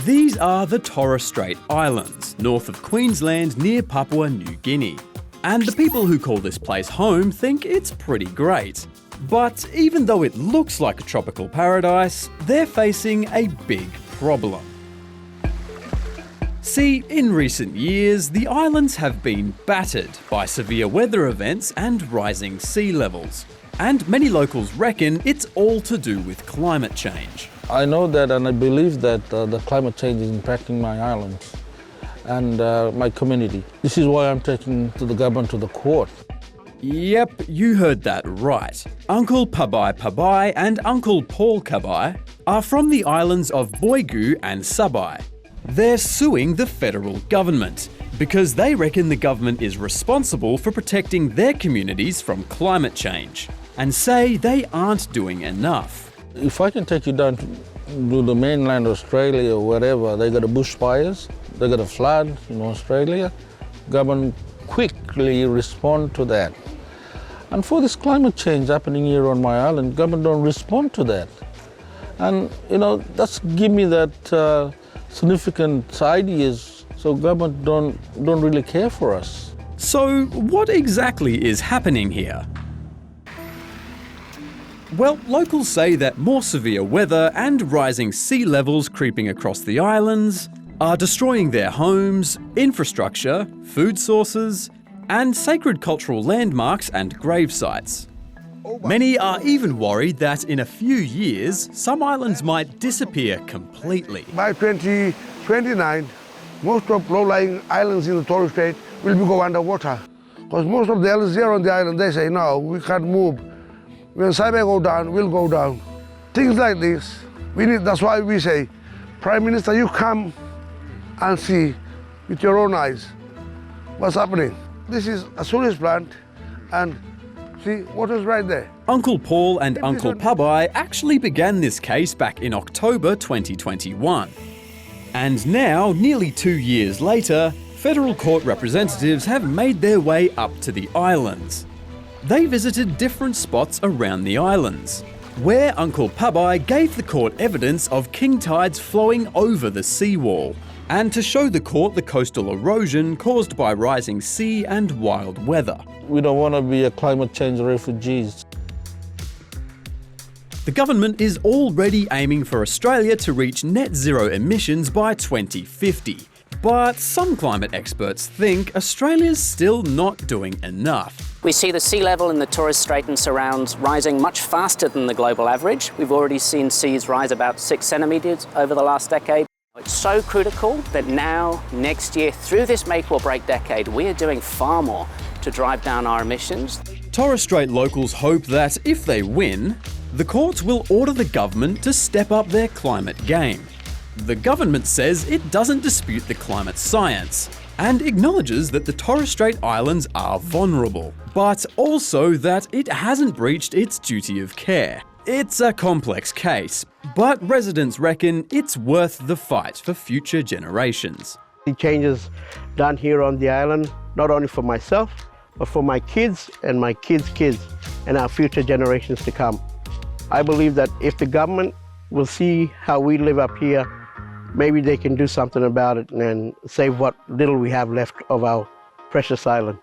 These are the Torres Strait Islands, north of Queensland near Papua New Guinea. And the people who call this place home think it's pretty great. But even though it looks like a tropical paradise, they're facing a big problem. See, in recent years, the islands have been battered by severe weather events and rising sea levels. And many locals reckon it's all to do with climate change. I know that and I believe that the climate change is impacting my island and my community. This is why I'm taking the government to the court. Yep, you heard that right. Uncle Pabai and Uncle Paul Pabai are from the islands of 𝗦𝗬𝗬 and 𝗬𝗧𝗢𝗦. They're suing the federal government because they reckon the government is responsible for protecting their communities from climate change and say they aren't doing enough. If I can take you down to the mainland Australia or wherever, they got a bushfires, they got a flood in Australia, government quickly respond to that. And for this climate change happening here on my island, government don't respond to that. And that's give me that significant ideas, so government don't really care for us. So what exactly is happening here? Well, locals say that more severe weather and rising sea levels creeping across the islands are destroying their homes, infrastructure, food sources, and sacred cultural landmarks and grave sites. Many are even worried that in a few years, some islands might disappear completely. By 2029, most of low-lying islands in the Torres Strait will go underwater. Because most of the islands here on the island, they say, no, we can't move. When Pabai go down, we'll go down. Things like this, that's why we say, Prime Minister, you come and see with your own eyes what's happening. This is a sewage plant, and see, water's right there. Uncle Paul and Uncle Pabai actually began this case back in October 2021. And now, nearly 2 years later, federal court representatives have made their way up to the islands. They visited different spots around the islands, where Uncle Pabai gave the court evidence of king tides flowing over the seawall, and to show the court the coastal erosion caused by rising sea and wild weather. We don't want to be a climate change refugees. The government is already aiming for Australia to reach net zero emissions by 2050. But some climate experts think Australia's still not doing enough. We see the sea level in the Torres Strait and surrounds rising much faster than the global average. We've already seen seas rise about 6 centimetres over the last decade. It's so critical that now, next year, through this make or break decade, we are doing far more to drive down our emissions. Torres Strait locals hope that if they win, the courts will order the government to step up their climate game. The government says it doesn't dispute the climate science and acknowledges that the Torres Strait Islands are vulnerable, but also that it hasn't breached its duty of care. It's a complex case, but residents reckon it's worth the fight for future generations. The changes done here on the island, not only for myself, but for my kids and my kids' kids and our future generations to come. I believe that if the government will see how we live up here, maybe they can do something about it and save what little we have left of our precious island.